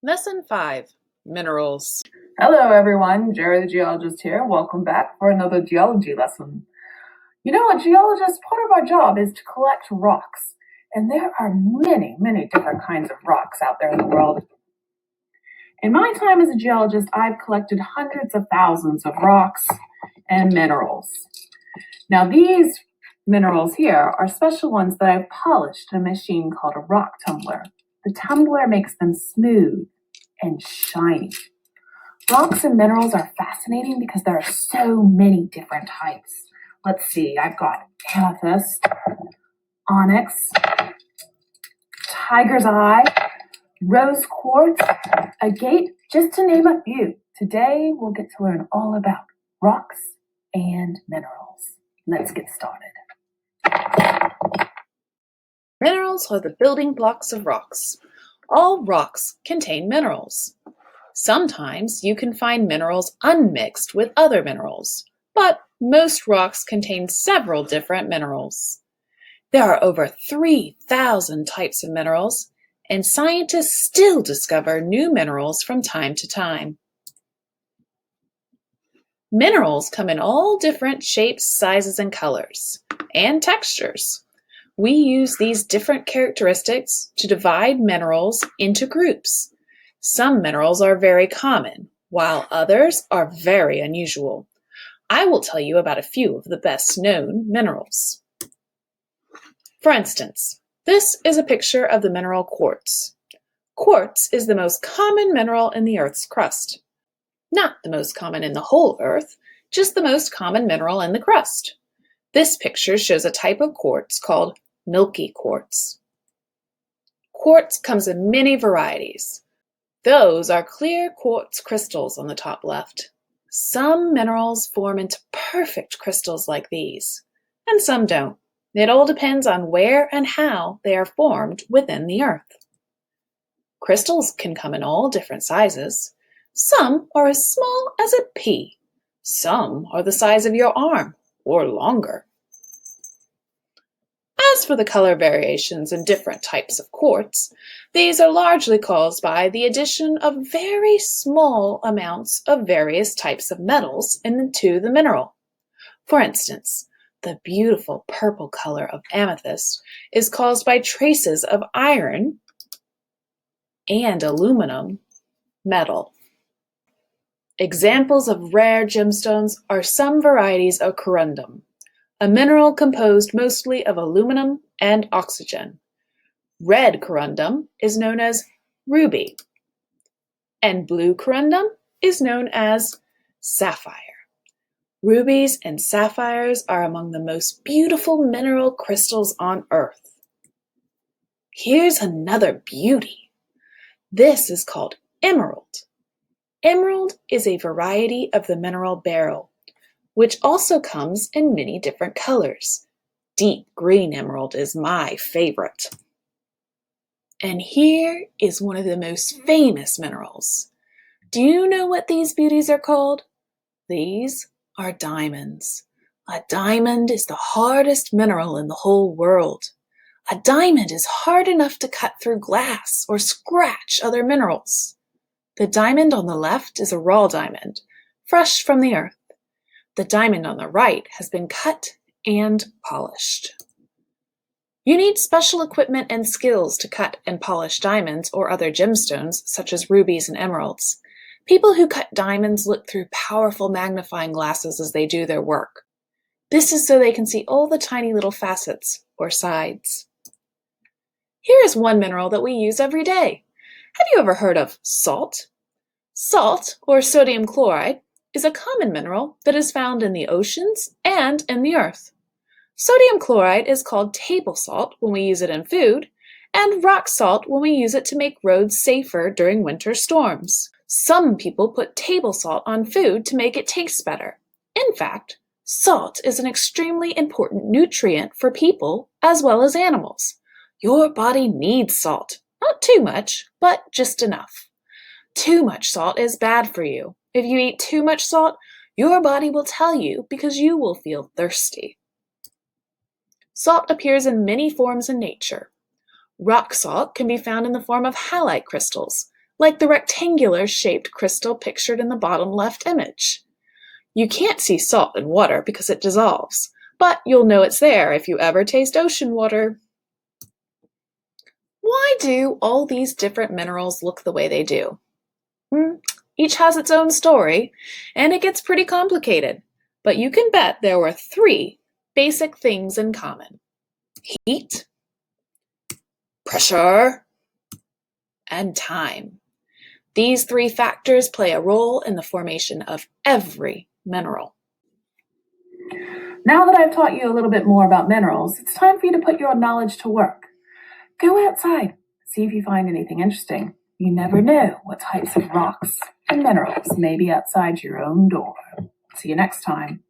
Lesson 5, Minerals. Hello everyone, Jerry the Geologist here. Welcome back for another geology lesson. You know, a geologist, part of our job is to collect rocks. And there are many different kinds of rocks out there in the world. In my time as a geologist, I've collected hundreds of thousands of rocks and minerals. Now, these minerals here are special ones that I've polished in a machine called a rock tumbler. The tumbler makes them smooth and shiny. Rocks and minerals are fascinating because there are so many different types. Let's see, I've got amethyst, onyx, tiger's eye, rose quartz, agate, just to name a few. Today we'll get to learn all about rocks and minerals. Let's get started. Minerals are the building blocks of rocks. All rocks contain minerals. Sometimes you can find minerals unmixed with other minerals, but most rocks contain several different minerals. There are over 3,000 types of minerals, and scientists still discover new minerals from time to time. Minerals come in all different shapes, sizes, and colors, and textures. We use these different characteristics to divide minerals into groups. Some minerals are very common, while others are very unusual. I will tell you about a few of the best known minerals. For instance, this is a picture of the mineral quartz. Quartz is the most common mineral in the Earth's crust. Not the most common in the whole Earth, just the most common mineral in the crust. This picture shows a type of quartz called milky quartz. Quartz comes in many varieties. Those are clear quartz crystals on the top left. Some minerals form into perfect crystals like these, and some don't. It all depends on where and how they are formed within the Earth. Crystals can come in all different sizes. Some are as small as a pea. Some are the size of your arm or longer. As for the color variations in different types of quartz, these are largely caused by the addition of very small amounts of various types of metals into the mineral. For instance, the beautiful purple color of amethyst is caused by traces of iron and aluminum metal. Examples of rare gemstones are some varieties of corundum, a mineral composed mostly of aluminum and oxygen. Red corundum is known as ruby, and blue corundum is known as sapphire. Rubies and sapphires are among the most beautiful mineral crystals on Earth. Here's another beauty. This is called emerald. Emerald is a variety of the mineral beryl, which also comes in many different colors. Deep green emerald is my favorite. And here is one of the most famous minerals. Do you know what these beauties are called? These are diamonds. A diamond is the hardest mineral in the whole world. A diamond is hard enough to cut through glass or scratch other minerals. The diamond on the left is a raw diamond, fresh from the earth. The diamond on the right has been cut and polished. You need special equipment and skills to cut and polish diamonds or other gemstones, such as rubies and emeralds. People who cut diamonds look through powerful magnifying glasses as they do their work. This is so they can see all the tiny little facets or sides. Here is one mineral that we use every day. Have you ever heard of salt? Salt, or sodium chloride, is a common mineral that is found in the oceans and in the earth. Sodium chloride is called table salt when we use it in food, and rock salt when we use it to make roads safer during winter storms. Some people put table salt on food to make it taste better. In fact, salt is an extremely important nutrient for people as well as animals. Your body needs salt. Not too much, but just enough. Too much salt is bad for you. If you eat too much salt, your body will tell you because you will feel thirsty. Salt appears in many forms in nature. Rock salt can be found in the form of halite crystals, like the rectangular-shaped crystal pictured in the bottom left image. You can't see salt in water because it dissolves, but you'll know it's there if you ever taste ocean water. Why do all these different minerals look the way they do? Each has its own story, and it gets pretty complicated, but you can bet there were 3 basic things in common: heat, pressure, and time. These 3 factors play a role in the formation of every mineral. Now that I've taught you a little bit more about minerals, it's time for you to put your knowledge to work. Go outside, see if you find anything interesting. You never know what types of rocks and minerals may be outside your own door. See you next time.